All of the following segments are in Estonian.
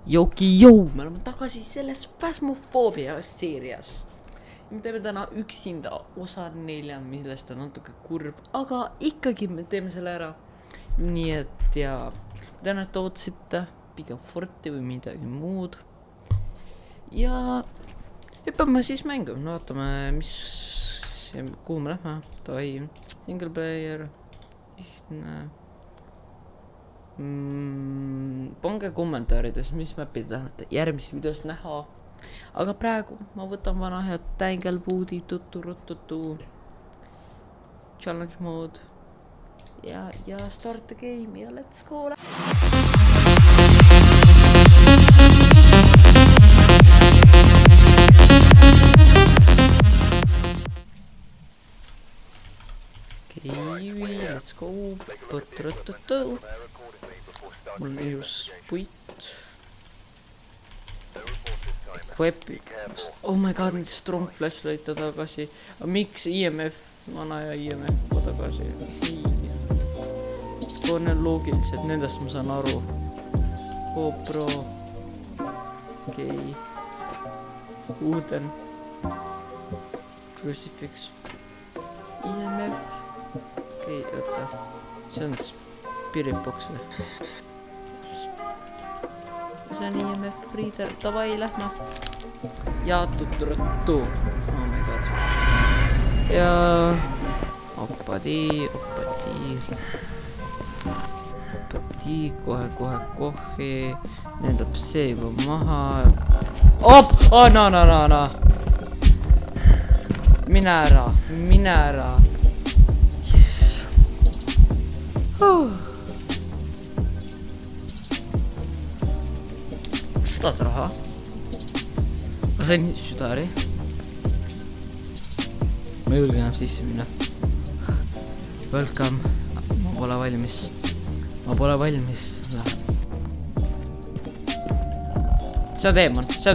Jokijou, me oleme tagasi selles Phasmophobia seerias. Me teeme täna üksinda osa 4, millest on natuke kurb, aga ikkagi me teeme selle ära. Nii et ja täna et ootasite pigem Forti või midagi muud. Ja hüppame siis mängu, vaatame kuhu me lähme. Davai, single player, lihtne. Pange kommentaarides, mis mapid tahate järgmises videos näha. Aga praegu ma võtan vana head Tanglewoodi tutu challenge mode ja start the game ja let's go. Okay, let's go. Mul on ilus puit. Equipi. Oh my god, need strong flashlight'e tagasi. Aga miks IMF, vana ja IMF tagasi? Skoon on loogiliselt, nendest ma saan aru. GoPro. Okei. Uden. Crucifix. IMF. Okei, oota. See on spirit box või? See on IMF reader, davai, lähme. Ja tuturuttu. Oh my god. Ja oppadi. Kohe. Nendab see juba maha. Op! Oh, no. Mine ära. Tahad raha? Ma sain südari. Ma ei julge enam sisse minna. Welcome. Ma pole valmis. Lähen. See on teemon. Sa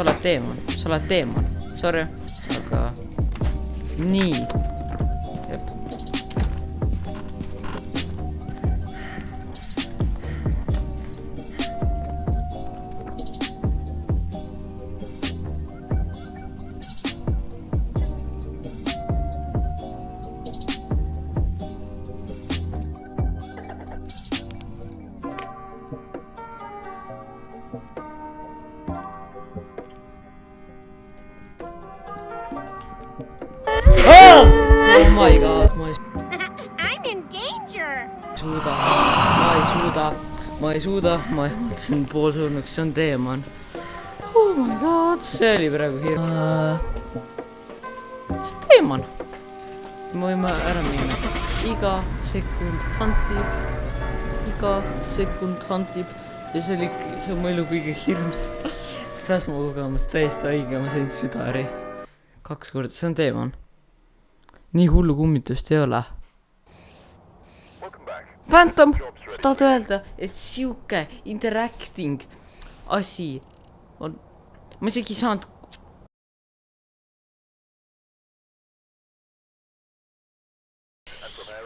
oled teemon. Sorry. Aga nii. Jep. Oh my god, I'm in danger. Ma ei suuda, ma mõtlesin poolsurnuks, see on teemon. Oh my god, see oli praegu hirm. See on teemon. Me võime ära minna. Iga sekund hantib. Ja see on mu elu kõige hirmsam. Phasmo kogemus täiesti haige, ma sain südari 2 korda, see on teemon. Nii hullu kummitust ei ole. Phantom! Sa tahad öelda, et siuke interacting asi on... Ma isegi saanud...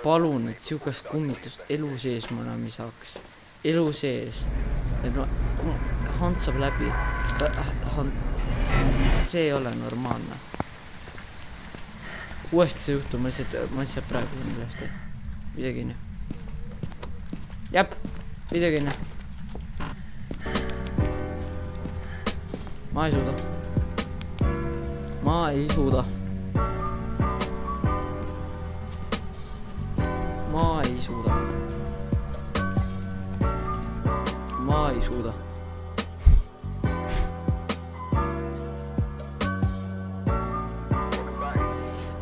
Palun, et siukest kummitust elu sees ma enam ei saaks. Elu sees. Et kui hand saab läbi, see ei ole normaalne. Uuesti see juhtum, ma lihtsalt praegu millest midagi nii. Jep, midagi nii. Ma ei suuda.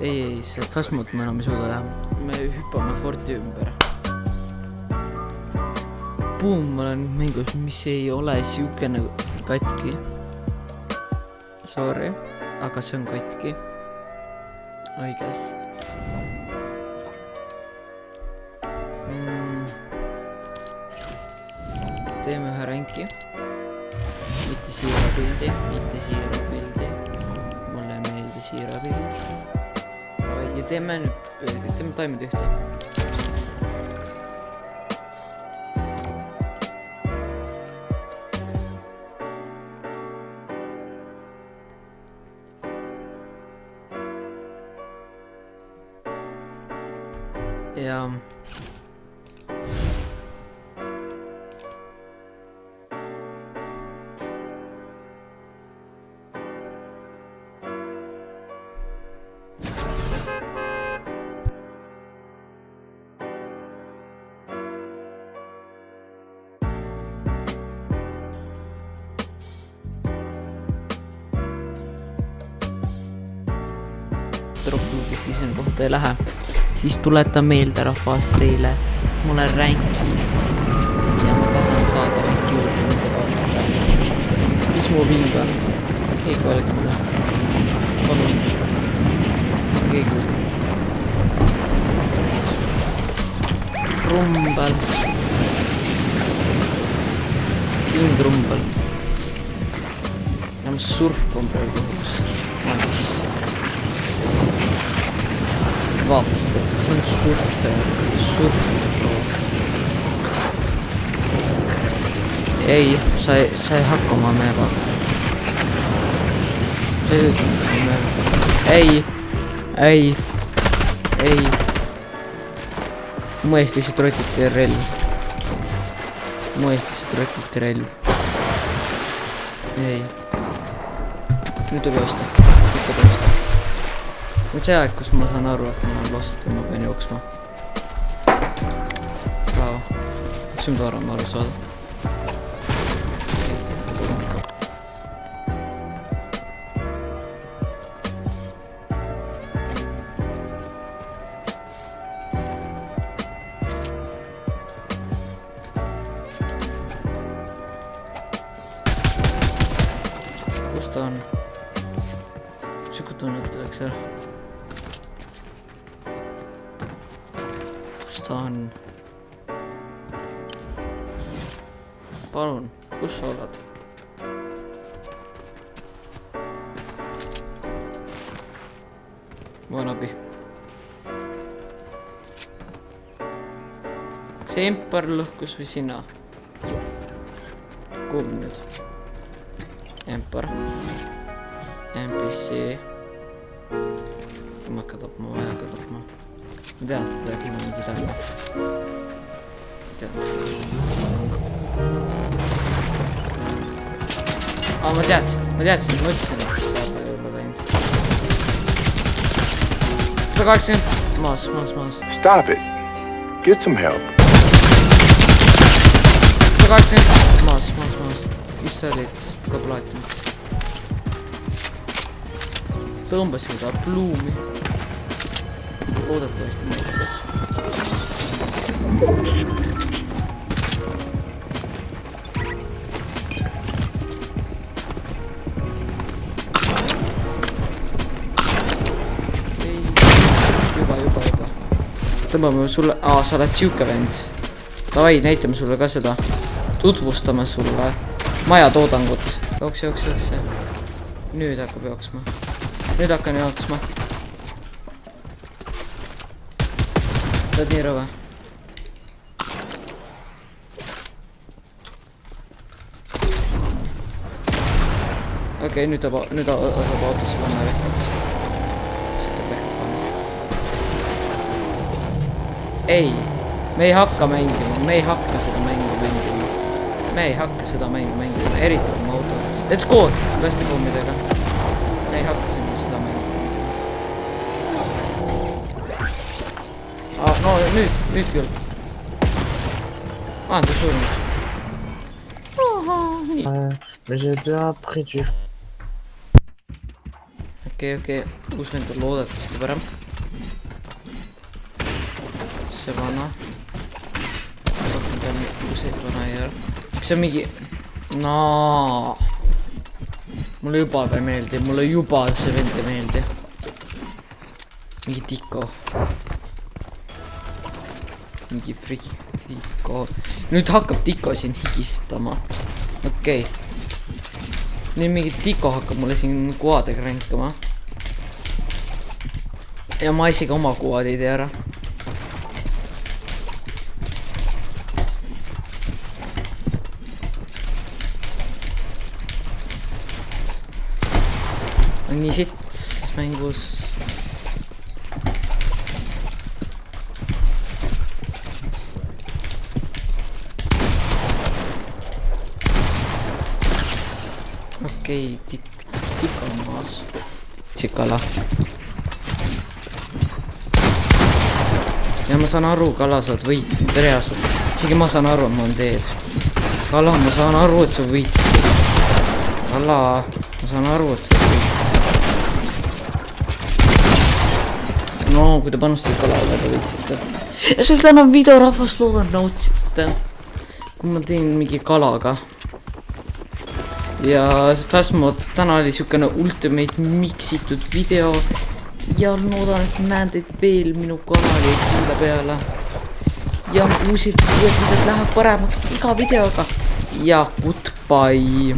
Ei, see Phasmot ma enam ei suuda teha. Me hüppame Forti ümber. Boom, ma olen mängus, mis ei ole siuke nagu katki. Sorry, aga see on katki. Õiges. Teeme ühe ränki. Mitte siira pildi. Mulle ei meeldi siira pild. Ja teeme taimid ühte. ja tüdrukuudest sinna kohta ei lähe, siis tuletan meelde rahvas teile, ma olen ränkis ja ma tahan saada ränki juurde, mitte kaotada. Mis mu viib on? Keegi olge mulle. Palun. Keegi. Rumbel. King Rumbel. Ja ma surfan praegu õhus. Magis. Vaata seda, see on surfer. Ei, sa ei hakka oma meevaga. Sa ei hakka oma meevaga. Ei. Mu eest lihtsalt rotiti relv. Ei. Nüüd ei peosta. Nüüd see aeg, kus ma saan aru, et ma olen lost ja ma pean jooksma. Bravo. Üks on varam aru saada. Kus ta on? Siuke tunne, et läks ära. Kus ta on? Palun, kus sa oled? Vanabi. See Empar lõhkus või sina? Kumb nüüd? Empar. NPC. Ma hakka tapma, ma ei hakka tapma. Ma tean, et ta äkki mingi tapma. Ma teadsin, ma mõtlesin, et see saab juba läinud. 180 maas. Stop it. Get some help. 180 maas. Mis ta olid? Kablaatime. Tõmbasin ta pluumi. Loodetavasti mõtles. Juba. Tõmbame sulle... sa oled siuke vend. Davai, näitame sulle ka seda. Tutvustame sulle majatoodangut. Jookse. Nüüd hakkab jooksma. Nüüd hakkan jooksma. Saad nii rõve. Okei, nüüd saab autosse panna vehkaks. Seda vehkab panna. Ei, me ei hakka mängima. Me ei hakka seda mängu mängima. Eriti oma auto. Let's go! Plastipommidega. Me ei hakka seda mängima. No nüüd küll. Ta surnud. Mais j'ai déjà appris du... Okei. Uus vend on loodetavasti parem. See vana. Rohkem pean uuseid vana ei ole. See on mingi... Mulle juba ei meeldi. See vend ei meeldi. Mingi Tiko. Mingi Tiko. Nüüd hakkab Tiko siin higistama. Okei. Nüüd mingi Tiko hakkab mulle siin kuadega ränkama. Ja ma isegi oma kuad ei tee ära. Nii sits mängus. okei, tikk on maas. Tsikala. Ja ma saan aru, kala saad võitnud, reaalselt. Isegi ma saan aru, et ma on teed. Kala, ma saan aru, et sa võitsid. Kala, ma saan aru, et sa võitsid. No, kui te panustate kalale, te võitsite. Ja sul täna video rahvas loodan nautsite. Kui ma teen mingi kalaga. Ja Fastmod täna oli siukene ultimate mixitud video. Ja loodan, et näen teid veel minu kanali kindla peale. Ja uued videod läheb paremaks iga videoga. Ja goodbye.